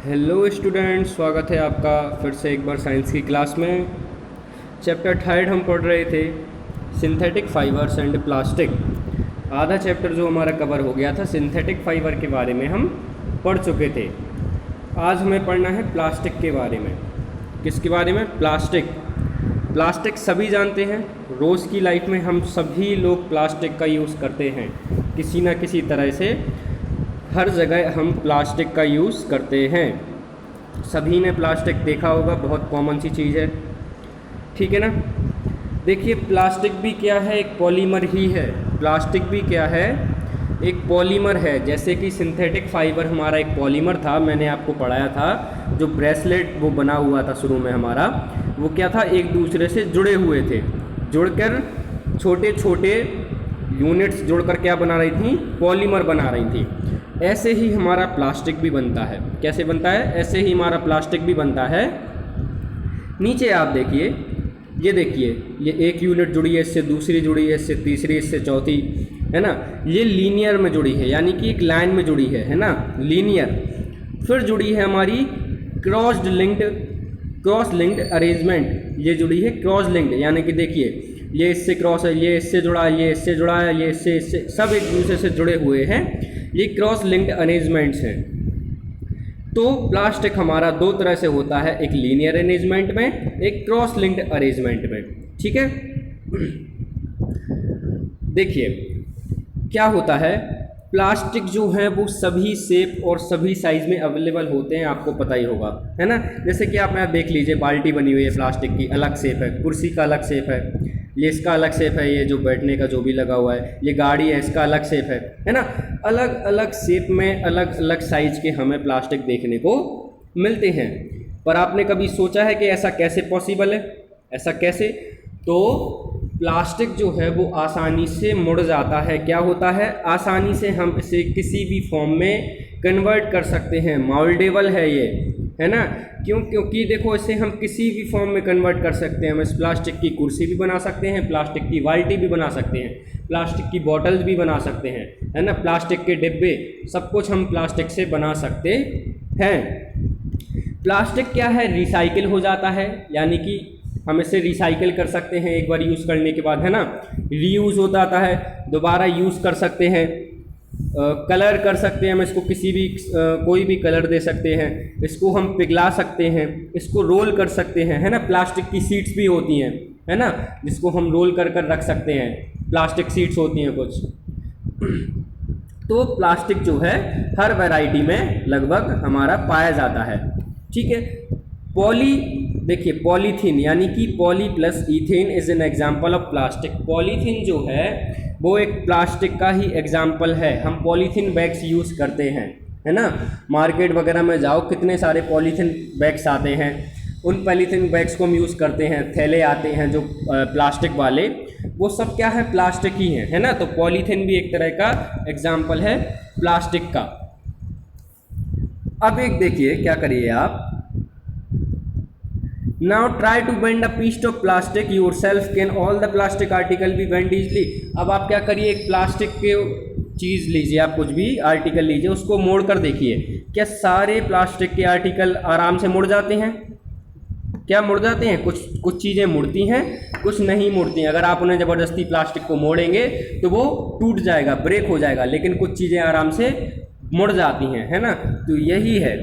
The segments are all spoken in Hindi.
हेलो स्टूडेंट, स्वागत है आपका फिर से एक बार साइंस की क्लास में। चैप्टर थर्ड हम पढ़ रहे थे सिंथेटिक फाइबर्स एंड प्लास्टिक। आधा चैप्टर जो हमारा कवर हो गया था सिंथेटिक फाइबर के बारे में हम पढ़ चुके थे। आज हमें पढ़ना है प्लास्टिक के बारे में। किसके बारे में? प्लास्टिक। प्लास्टिक सभी जानते हैं, रोज़ की लाइफ में हम सभी लोग प्लास्टिक का यूज़ करते हैं किसी न किसी तरह से। हर जगह हम प्लास्टिक का यूज़ करते हैं। सभी ने प्लास्टिक देखा होगा, बहुत कॉमन सी चीज़ है, ठीक है ना। देखिए, प्लास्टिक भी क्या है? एक पॉलीमर ही है। प्लास्टिक भी क्या है? एक पॉलीमर है। जैसे कि सिंथेटिक फाइबर हमारा एक पॉलीमर था, मैंने आपको पढ़ाया था। जो ब्रेसलेट वो बना हुआ था शुरू में हमारा, वो क्या था? एक दूसरे से जुड़े हुए थे, जुड़कर छोटे छोटे यूनिट्स जुड़कर क्या बना रही थी? पॉलीमर बना रही थी। ऐसे ही हमारा प्लास्टिक भी बनता है। कैसे बनता है? ऐसे ही हमारा प्लास्टिक भी बनता है। नीचे आप देखिए, ये देखिए, ये एक यूनिट जुड़ी है, इससे दूसरी जुड़ी है, इससे तीसरी, इससे चौथी, है ना। ये लीनियर में जुड़ी है, यानी कि एक लाइन में जुड़ी है ना, लीनियर। फिर जुड़ी है हमारी क्रॉस लिंक्ड अरेंजमेंट। ये जुड़ी है क्रॉस लिंक्ड, यानी कि देखिए, ये इससे क्रॉस है, ये इससे जुड़ा है, ये इससे जुड़ा है, ये इससे सब एक दूसरे से जुड़े हुए हैं। ये क्रॉस लिंक्ड अरेंजमेंट्स हैं। तो प्लास्टिक हमारा दो तरह से होता है, एक लीनियर अरेंजमेंट में, एक क्रॉस लिंक्ड अरेंजमेंट में, ठीक है। देखिए क्या होता है, प्लास्टिक जो है वो सभी शेप और सभी साइज़ में अवेलेबल होते हैं, आपको पता ही होगा, है ना। जैसे कि आप यहाँ देख लीजिए, बाल्टी बनी हुई है प्लास्टिक की, अलग शेप है। कुर्सी का अलग शेप है, ये इसका अलग शेप है, ये जो बैठने का जो भी लगा हुआ है, ये गाड़ी है, इसका अलग शेप है ना। अलग अलग शेप में अलग अलग साइज के हमें प्लास्टिक देखने को मिलते हैं। पर आपने कभी सोचा है कि ऐसा कैसे पॉसिबल है? ऐसा कैसे? तो प्लास्टिक जो है वो आसानी से मुड़ जाता है। क्या होता है? आसानी से हम इसे किसी भी फॉर्म में कन्वर्ट कर सकते हैं। मोल्डेबल है ये, है ना। क्योंकि देखो, इसे हम किसी भी फॉर्म में कन्वर्ट कर सकते हैं। हम इस प्लास्टिक की कुर्सी भी बना सकते हैं, प्लास्टिक की बाल्टी भी बना सकते हैं, प्लास्टिक की बॉटल्स भी बना सकते हैं, है ना। प्लास्टिक के डिब्बे, सब कुछ हम प्लास्टिक से बना सकते हैं। प्लास्टिक क्या है? रिसाइकिल हो जाता है, यानी कि हम इसे रिसाइकिल कर सकते हैं एक बार यूज़ करने के बाद, है ना। रीयूज़ हो जाता है, दोबारा यूज़ कर सकते हैं। कलर कर सकते हैं हम इसको, किसी भी कोई भी कलर दे सकते हैं। इसको हम पिघला सकते हैं, इसको रोल कर सकते हैं, है ना। प्लास्टिक की सीट्स भी होती हैं, है ना, जिसको हम रोल कर कर रख सकते हैं। प्लास्टिक सीट्स होती हैं कुछ। तो प्लास्टिक जो है हर वैरायटी में लगभग हमारा पाया जाता है, ठीक है। देखिए, पॉलीथीन यानी कि poly plus ethane is an example of plastic. Polythene जो है वो एक प्लास्टिक का ही एग्जाम्पल है। हम पॉलीथीन बैग्स यूज़ करते हैं, है ना। मार्केट वगैरह में जाओ, कितने सारे पॉलीथीन बैग्स आते हैं। उन पॉलीथीन बैग्स को हम यूज़ करते हैं। थैले आते हैं जो प्लास्टिक वाले, वो सब क्या है? प्लास्टिक ही है ना। तो पॉलीथीन भी एक तरह का एग्जाम्पल है प्लास्टिक का। अब एक देखिए, क्या करिए आप, Now try to bend a piece of plastic yourself. Can all the plastic article be bent easily? अब आप क्या करिए, एक प्लास्टिक के चीज़ लीजिए, आप कुछ भी आर्टिकल लीजिए, उसको मोड़ कर देखिए, क्या सारे प्लास्टिक के आर्टिकल आराम से मुड़ जाते हैं? क्या मुड़ जाते हैं? कुछ चीज़ें मुड़ती हैं, कुछ नहीं मुड़ती हैं। अगर आप उन्हें ज़बरदस्ती प्लास्टिक को मोड़ेंगे तो वो टूट जाएगा, ब्रेक हो जाएगा, लेकिन कुछ चीज़ें आराम से मुड़ जाती हैं, है ना। तो यही है।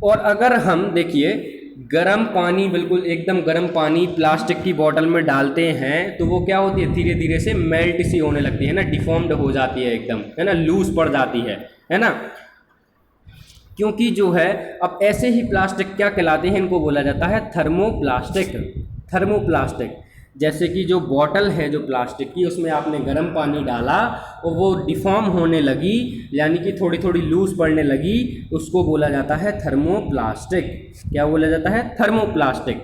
और अगर हम देखिए, गर्म पानी, बिल्कुल एकदम गर्म पानी प्लास्टिक की बोतल में डालते हैं तो वो क्या होती है? धीरे धीरे से मेल्ट सी होने लगती है ना, डिफॉर्म्ड हो जाती है एकदम, है ना, लूज पड़ जाती है ना। क्योंकि जो है, अब ऐसे ही प्लास्टिक क्या कहलाते हैं? इनको बोला जाता है थर्मोप्लास्टिक। थर्मोप्लास्टिक, जैसे कि जो बॉटल है जो प्लास्टिक की, उसमें आपने गर्म पानी डाला और वो डिफॉर्म होने लगी, यानी कि थोड़ी थोड़ी लूज पड़ने लगी, उसको बोला जाता है थर्मोप्लास्टिक। क्या बोला जाता है? Thermoplastic.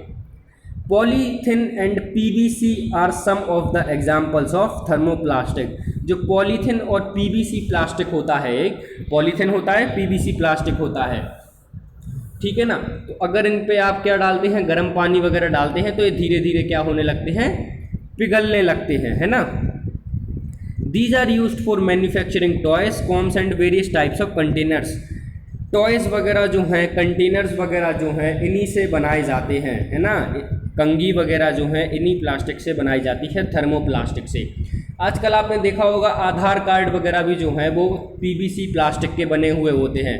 Polythene and PVC are some of the examples of thermoplastic. जो पॉलीथीन और पीवीसी प्लास्टिक होता है, एक पॉलीथीन होता है, पीवीसी प्लास्टिक होता है, ठीक है ना। तो अगर इन पे आप क्या डालते हैं? गर्म पानी वगैरह डालते हैं तो ये धीरे धीरे क्या होने लगते हैं? पिघलने लगते हैं, है ना। These are used for manufacturing toys, combs and various types of containers. Toys वगैरह जो हैं, कंटेनर्स वगैरह जो हैं, इन्हीं से बनाए जाते हैं, है ना। कंघी वगैरह जो हैं इन्हीं प्लास्टिक से बनाई जाती है, थर्मोप्लास्टिक से। आजकल आपने देखा होगा आधार कार्ड वगैरह भी जो हैं वो पीवीसी प्लास्टिक के बने हुए होते हैं।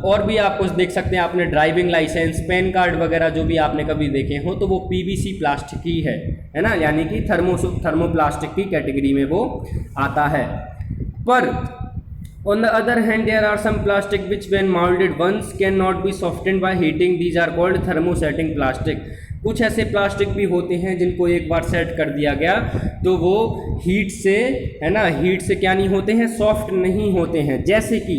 और भी आप कुछ देख सकते हैं, आपने ड्राइविंग लाइसेंस, पैन कार्ड वगैरह जो भी आपने कभी देखे हो तो वो पीवीसी प्लास्टिक ही है ना, यानी कि थर्मोप्लास्टिक की कैटेगरी में वो आता है। पर on the other hand there are some plastic which when molded once cannot be softened by heating, these are called thermosetting plastic। कुछ ऐसे प्लास्टिक भी होते हैं जिनको एक बार सेट कर दिया गया तो वो हीट से, है ना, हीट से क्या नहीं होते हैं, सॉफ्ट नहीं होते हैं। जैसे कि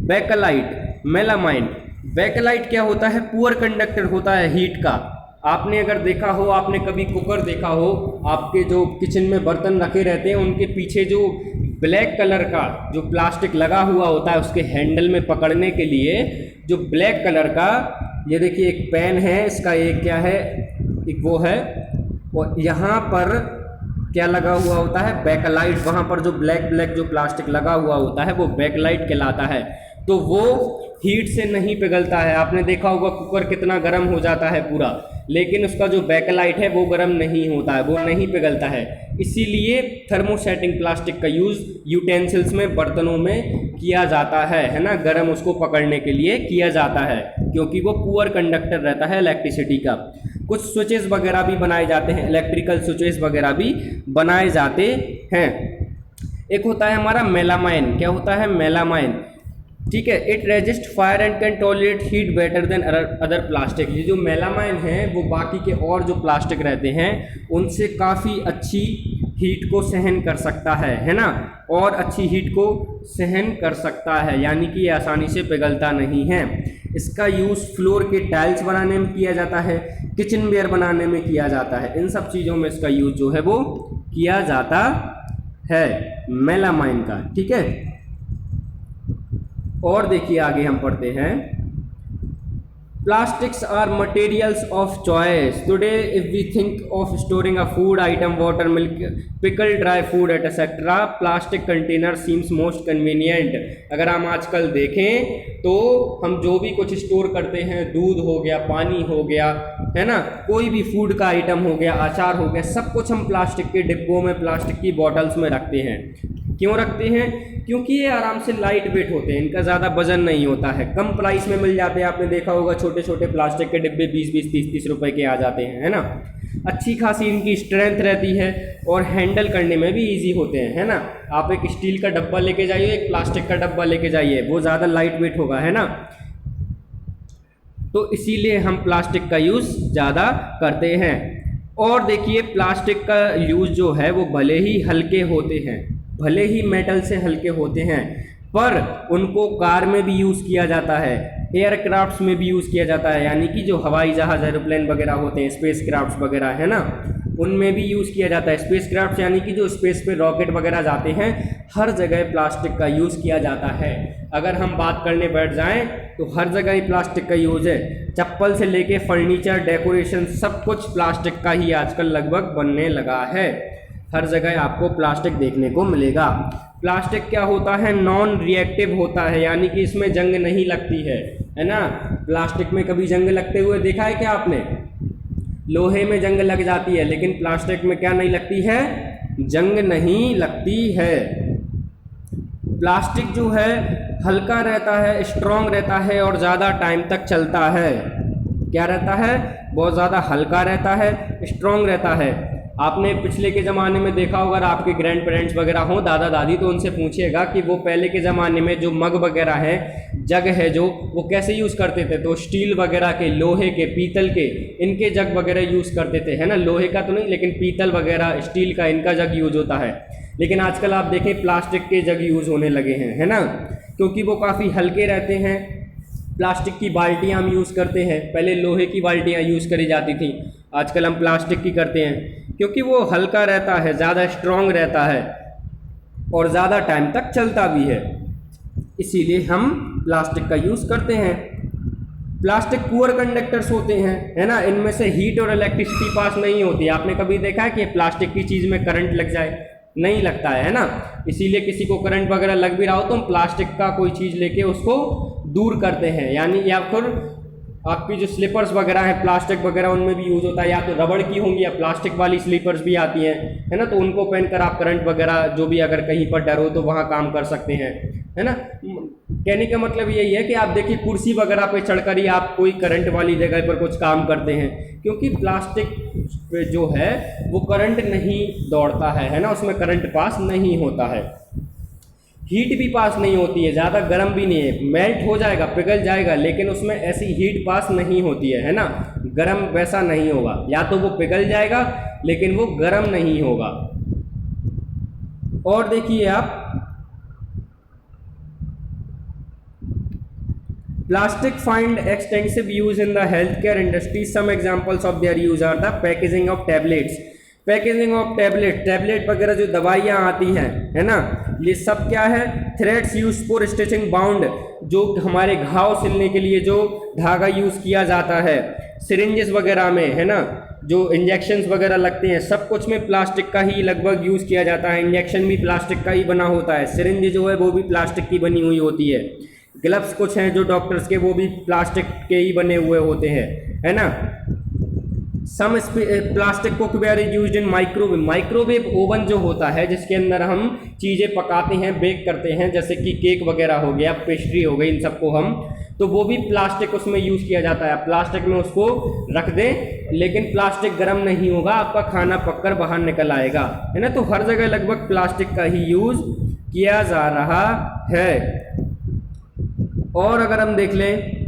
बेकलाइट, मेलामाइन। बेकलाइट क्या होता है, पुअर कंडक्टर होता है हीट का। आपने अगर देखा हो, आपने कभी कुकर देखा हो, आपके जो किचन में बर्तन रखे रहते हैं उनके पीछे जो ब्लैक कलर का जो प्लास्टिक लगा हुआ होता है उसके हैंडल में पकड़ने के लिए, जो ब्लैक कलर का, ये देखिए एक पेन है इसका, एक क्या है, एक वो है, और यहाँ पर क्या लगा हुआ होता है, बैकलाइट। वहाँ पर जो ब्लैक जो प्लास्टिक लगा हुआ होता है वो बैकलाइट कहलाता है। तो वो हीट से नहीं पिघलता है। आपने देखा होगा कुकर कितना गर्म हो जाता है पूरा, लेकिन उसका जो बैकलाइट है वो गर्म नहीं होता है, वो नहीं पिघलता है। इसीलिए थर्मोसेटिंग प्लास्टिक का यूज़ यूटेंसिल्स में, बर्तनों में किया जाता है ना, गर्म उसको पकड़ने के लिए किया जाता है, क्योंकि वो पुअर कंडक्टर रहता है इलेक्ट्रिसिटी का। कुछ स्विचेस वगैरह भी बनाए जाते हैं, इलेक्ट्रिकल स्विचेस वगैरह भी बनाए जाते हैं। एक होता है हमारा मेलामाइन। क्या होता है, मेलामाइन, ठीक है। It resist fire and can tolerate heat better than other plastic. ये जो मेलामाइन है वो बाकी के और जो प्लास्टिक रहते हैं उनसे काफ़ी अच्छी हीट को सहन कर सकता है ना, और अच्छी हीट को सहन कर सकता है, यानी कि आसानी से पिघलता नहीं है। इसका यूज़ फ्लोर के टाइल्स बनाने में किया जाता है, किचन वेयर बनाने में किया जाता है, इन सब चीज़ों में इसका यूज़ जो है वो किया जाता है मेलामाइन का, ठीक है। और देखिए आगे हम पढ़ते हैं, plastics are materials of choice today if we think of storing a food item, water, milk, pickle, dry food etcetera, plastic container seems most convenient. अगर हम आजकल देखें तो हम जो भी कुछ स्टोर करते हैं, दूध हो गया, पानी हो गया, है ना, कोई भी फूड का आइटम हो गया, अचार हो गया, सब कुछ हम प्लास्टिक के डिब्बों में, प्लास्टिक की बॉटल्स में रखते हैं। क्यों रखते हैं, क्योंकि ये आराम से लाइट वेट होते हैं, इनका ज़्यादा वजन नहीं होता है, कम प्राइस में मिल जाते हैं। आपने देखा होगा छोटे छोटे प्लास्टिक के डिब्बे 20-20, 30-30 रुपए के आ जाते हैं, है ना। अच्छी खासी इनकी स्ट्रेंथ रहती है और हैंडल करने में भी इजी होते हैं, है ना। आप एक स्टील का डब्बा लेके जाइए, एक प्लास्टिक का डब्बा लेके जाइए, वो ज़्यादा लाइट वेट होगा, है ना। तो इसीलिए हम प्लास्टिक का यूज़ ज़्यादा करते हैं। और देखिए प्लास्टिक का यूज़ जो है वो भले ही हल्के होते हैं, भले ही मेटल से हल्के होते हैं, पर उनको कार में भी यूज़ किया जाता है, एयरक्राफ्ट्स में भी यूज़ किया जाता है, यानी कि जो हवाई जहाज़, एरोप्लेन वगैरह होते हैं, स्पेस क्राफ्ट्स वगैरह, है ना, उनमें भी यूज़ किया जाता है। स्पेस क्राफ्ट्स यानी कि जो स्पेस पे रॉकेट वगैरह जाते हैं, हर जगह प्लास्टिक का यूज़ किया जाता है। अगर हम बात करने बैठ जाएं तो हर जगह ही प्लास्टिक का यूज़ है। चप्पल से लेके फर्नीचर, डेकोरेशन, सब कुछ प्लास्टिक का ही आजकल लगभग बनने लगा है। हर जगह आपको प्लास्टिक देखने को मिलेगा। प्लास्टिक क्या होता है, नॉन रिएक्टिव होता है, यानी कि इसमें जंग नहीं लगती है ना। प्लास्टिक में कभी जंग लगते हुए देखा है क्या आपने? लोहे में जंग लग जाती है, लेकिन प्लास्टिक में क्या नहीं लगती है, जंग नहीं लगती है। प्लास्टिक जो है हल्का रहता है, स्ट्रॉन्ग रहता है और ज़्यादा टाइम तक चलता है। क्या रहता है, बहुत ज़्यादा हल्का रहता है, स्ट्रॉन्ग रहता है। आपने पिछले के ज़माने में देखा होगा, अगर आपके ग्रैंड पेरेंट्स वगैरह हों, दादा दादी, तो उनसे पूछिएगा कि वो पहले के ज़माने में जो मग वगैरह है, जग है जो, वो कैसे यूज़ करते थे। तो स्टील वगैरह के, लोहे के, पीतल के, इनके जग वगैरह यूज़ करते थे, है ना। लोहे का तो नहीं, लेकिन पीतल वगैरह, स्टील का, इनका जग यूज़ होता है। लेकिन आजकल आप देखें प्लास्टिक के जग यूज़ होने लगे हैं, है ना, क्योंकि वो काफ़ी हल्के रहते हैं। प्लास्टिक की बाल्टियाँ हम यूज़ करते हैं, पहले लोहे की बाल्टियाँ यूज़ करी जाती थी, आजकल हम प्लास्टिक की करते हैं, क्योंकि वो हल्का रहता है, ज़्यादा स्ट्रॉन्ग रहता है और ज़्यादा टाइम तक चलता भी है, इसीलिए हम प्लास्टिक का यूज़ करते हैं। प्लास्टिक पुअर कंडक्टर्स होते हैं, है ना, इनमें से हीट और इलेक्ट्रिसिटी पास नहीं होती। आपने कभी देखा है कि प्लास्टिक की चीज़ में करंट लग जाए? नहीं लगता है ना। इसीलिए किसी को करंट वगैरह लग भी रहा हो तो हम प्लास्टिक का कोई चीज़ लेके उसको दूर करते हैं, यानी या फिर आपकी जो स्लीपर्स वगैरह हैं प्लास्टिक वगैरह उनमें भी यूज़ होता है, या तो रबड़ की होंगी या प्लास्टिक वाली स्लीपर्स भी आती हैं, है ना, तो उनको पहनकर आप करंट वगैरह जो भी अगर कहीं पर डर हो तो वहाँ काम कर सकते हैं, है ना। कहने का मतलब यही है कि आप देखिए कुर्सी वगैरह पे चढ़कर ही आप कोई करंट वाली जगह पर कुछ काम करते हैं, क्योंकि प्लास्टिक पे जो है वो करंट नहीं दौड़ता है ना, उसमें करंट पास नहीं होता है, हीट भी पास नहीं होती है, ज़्यादा गर्म भी नहीं है, मेल्ट हो जाएगा, पिघल जाएगा, लेकिन उसमें ऐसी हीट पास नहीं होती है ना, गर्म वैसा नहीं होगा, या तो वो पिघल जाएगा लेकिन वो गर्म नहीं होगा। और देखिए आप plastic find extensive use in the health care industry, some examples of their use are the packaging of tablets, packaging of tablet वगैरह जो दवाइयाँ आती हैं, है ना, ये सब क्या है, threads use for stitching bound, जो हमारे घाव सिलने के लिए जो धागा यूज़ किया जाता है, सिरिंजेस वगैरह में, है ना, जो इंजेक्शंस वगैरह लगते हैं, सब कुछ में प्लास्टिक का ही लगभग यूज़ किया जाता है, इंजेक्शन भी प्लास्टिक का ही बना होता है, सिरिंज जो है वो भी प्लास्टिक की बनी हुई होती है, ग्लव्स कुछ हैं जो डॉक्टर्स के वो भी प्लास्टिक के ही बने हुए होते हैं, है ना। Some plastic cookware is used in microwave oven जो होता है जिसके अंदर हम चीज़ें पकाते हैं, बेक करते हैं, जैसे कि केक वगैरह हो गया, पेस्ट्री हो गई, इन सबको हम, तो वो भी प्लास्टिक उसमें यूज़ किया जाता है, प्लास्टिक में उसको रख दें, लेकिन प्लास्टिक गर्म नहीं होगा, आपका खाना पककर बाहर निकल आएगा, है ना। तो हर जगह लगभग प्लास्टिक का ही यूज़ किया जा रहा है। और अगर हम देख लें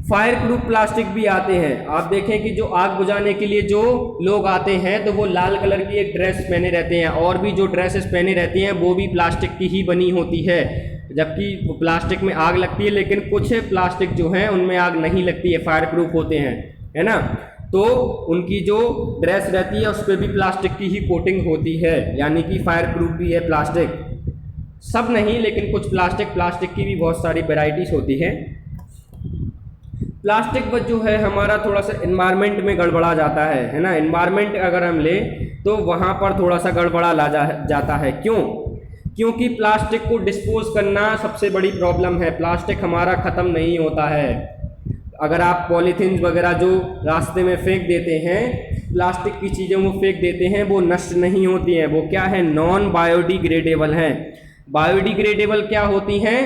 फायर प्रूफ प्लास्टिक भी आते हैं, आप देखें कि जो आग बुझाने के लिए जो लोग आते हैं तो वो लाल कलर की एक ड्रेस पहने रहते हैं, और भी जो ड्रेसेस पहने रहती हैं वो भी प्लास्टिक की ही बनी होती है, जबकि प्लास्टिक में आग लगती है, लेकिन कुछ प्लास्टिक जो हैं उनमें आग नहीं लगती है, फायर प्रूफ होते हैं, है ना। तो उनकी जो ड्रेस रहती है उस पर भी प्लास्टिक की ही कोटिंग होती है, यानी कि फायर प्रूफ भी है प्लास्टिक, सब नहीं लेकिन कुछ प्लास्टिक की भी बहुत सारी वेराइटीज़ होती हैं। प्लास्टिक बस जो है हमारा थोड़ा सा इन्वायरमेंट में गड़बड़ा जाता है ना, इन्वायरमेंट अगर हम लें तो वहाँ पर थोड़ा सा गड़बड़ा जाता है, क्यों, क्योंकि प्लास्टिक को डिस्पोज करना सबसे बड़ी प्रॉब्लम है, प्लास्टिक हमारा ख़त्म नहीं होता है। अगर आप पॉलीथीन वगैरह जो रास्ते में फेंक देते हैं, प्लास्टिक की चीज़ें वो फेंक देते हैं, वो नष्ट नहीं होती हैं, वो क्या है, नॉन बायोडिग्रेडेबल हैं। बायोडिग्रेडेबल क्या होती हैं,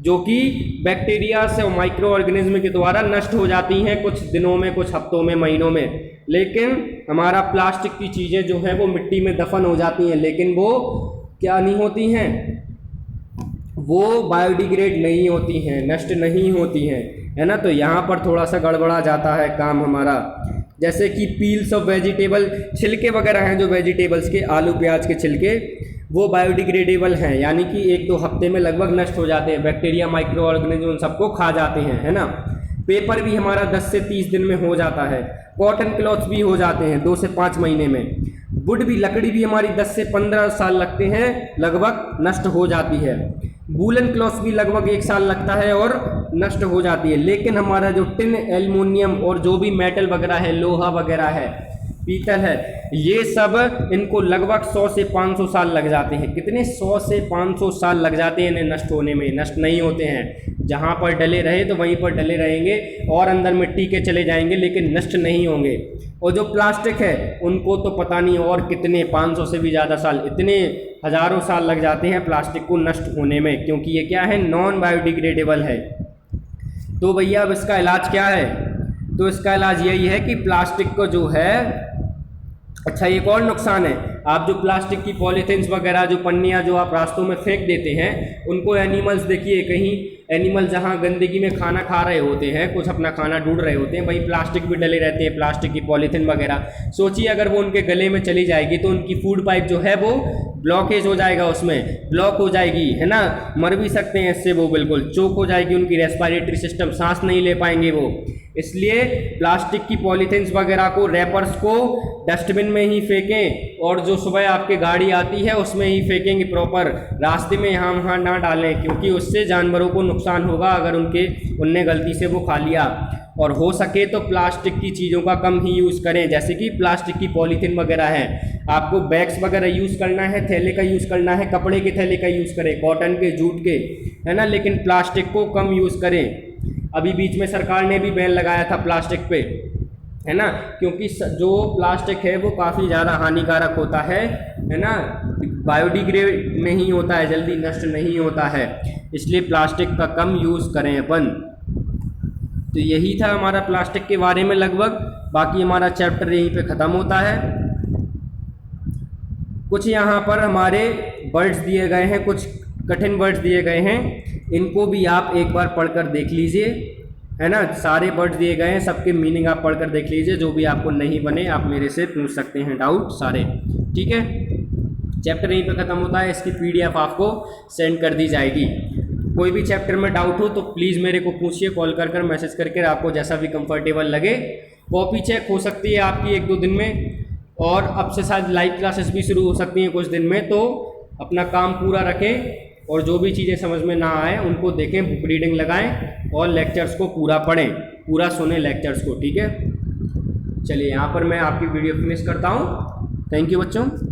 जो कि बैक्टीरिया से और माइक्रो ऑर्गेनिज्म के द्वारा नष्ट हो जाती हैं कुछ दिनों में, कुछ हफ्तों में, महीनों में, लेकिन हमारा प्लास्टिक की चीज़ें जो हैं वो मिट्टी में दफन हो जाती हैं, लेकिन वो क्या नहीं होती हैं, वो बायोडिग्रेड नहीं होती हैं, नष्ट नहीं होती हैं, है ना। तो यहाँ पर थोड़ा सा गड़बड़ा जाता है काम हमारा। जैसे कि पील्स ऑफ वेजिटेबल, छिलके वगैरह हैं जो वेजिटेबल्स के, आलू प्याज के छिलके, वो बायोडिग्रेडेबल हैं, यानी कि 1-2 हफ्ते में लगभग नष्ट हो जाते हैं, बैक्टीरिया माइक्रो ऑर्गेनिज्म उन सबको खा जाते हैं, है ना। पेपर भी हमारा 10 से 30 दिन में हो जाता है, कॉटन क्लॉथ्स भी हो जाते हैं 2 से 5 महीने में, वुड भी, लकड़ी भी हमारी 10 से 15 साल लगते हैं, लगभग नष्ट हो जाती है, वूलन क्लॉथ्स भी लगभग 1 साल लगता है और नष्ट हो जाती है। लेकिन हमारा जो टिन, एल्युमिनियम और जो भी मेटल वगैरह है, लोहा वगैरह है, पीतल है, ये सब इनको लगभग 100 से 500 साल लग जाते हैं। कितने? 100 से 500 साल लग जाते हैं इन्हें नष्ट होने में, नष्ट नहीं होते हैं, जहाँ पर डले रहे तो वहीं पर डले रहेंगे और अंदर मिट्टी के चले जाएंगे, लेकिन नष्ट नहीं होंगे। और जो प्लास्टिक है उनको तो पता नहीं और कितने 500 से भी ज़्यादा साल, इतने हज़ारों साल लग जाते हैं प्लास्टिक को नष्ट होने में, क्योंकि ये क्या है, नॉन बायोडिग्रेडेबल है। तो भैया अब इसका इलाज क्या है? तो इसका इलाज यही है कि प्लास्टिक को जो है, अच्छा एक और नुकसान है, आप जो प्लास्टिक की पॉलीथीन्स वगैरह, जो पन्नियाँ जो आप रास्तों में फेंक देते हैं, उनको एनिमल्स, देखिए कहीं एनिमल जहाँ गंदगी में खाना खा रहे होते हैं, कुछ अपना खाना ढूंढ रहे होते हैं, वहीं प्लास्टिक भी डले रहते हैं, प्लास्टिक की पॉलीथीन वगैरह। सोचिए अगर वो उनके गले में चली जाएगी तो उनकी फूड पाइप जो है वो ब्लॉकेज हो जाएगा, उसमें ब्लॉक हो जाएगी, है ना, मर भी सकते हैं इससे, वो बिल्कुल चोक हो जाएगी उनकी रेस्पिरेटरी सिस्टम, सांस नहीं ले पाएंगे वो। इसलिए प्लास्टिक की पॉलीथीन्स वगैरह को, रैपर्स को डस्टबिन में ही फेंकें, और जो सुबह आपकी गाड़ी आती है उसमें ही फेंकेंगे प्रॉपर, रास्ते में यहाँ वहाँ ना डालें, क्योंकि उससे जानवरों को नुकसान होगा अगर उनने गलती से वो खा लिया। और हो सके तो प्लास्टिक की चीज़ों का कम ही यूज़ करें, जैसे कि प्लास्टिक की पॉलीथीन वगैरह है, आपको बैग्स वगैरह यूज़ करना है, थैले का यूज़ करना है, कपड़े के थैले का यूज़ करें, कॉटन के, जूट के, है ना, लेकिन प्लास्टिक को कम यूज़ करें। अभी बीच में सरकार ने भी बैन लगाया था प्लास्टिक पे, है ना, क्योंकि जो प्लास्टिक है वो काफ़ी ज़्यादा हानिकारक होता है ना, बायोडिग्रेड नहीं होता है, जल्दी नष्ट नहीं होता है, इसलिए प्लास्टिक का कम यूज़ करें अपन। तो यही था हमारा प्लास्टिक के बारे में लगभग। बाकी हमारा चैप्टर यहीं पे ख़त्म होता है। कुछ यहाँ पर हमारे वर्ड्स दिए गए हैं, कुछ कठिन वर्ड्स दिए गए हैं, इनको भी आप एक बार पढ़कर देख लीजिए, है ना। सारे वर्ड्स दिए गए हैं, सबके मीनिंग आप पढ़कर देख लीजिए, जो भी आपको नहीं बने आप मेरे से पूछ सकते हैं डाउट सारे, ठीक है। चैप्टर यहीं पे ख़त्म होता है, इसकी PDF आपको सेंड कर दी जाएगी। कोई भी चैप्टर में डाउट हो तो प्लीज़ मेरे को पूछिए, कॉल कर मैसेज करके, आपको जैसा भी कंफर्टेबल लगे। कॉपी चेक हो सकती है आपकी 1-2 दिन में, और अब से शायद लाइव क्लासेस भी शुरू हो सकती हैं कुछ दिन में। तो अपना काम पूरा रखें और जो भी चीज़ें समझ में ना आए उनको देखें, बुक रीडिंग लगाएं और लेक्चर्स को पूरा पढ़ें, पूरा सुने लेक्चर्स को, ठीक है। चलिए यहाँ पर मैं आपकी वीडियो फिनिश करता हूँ। थैंक यू बच्चों।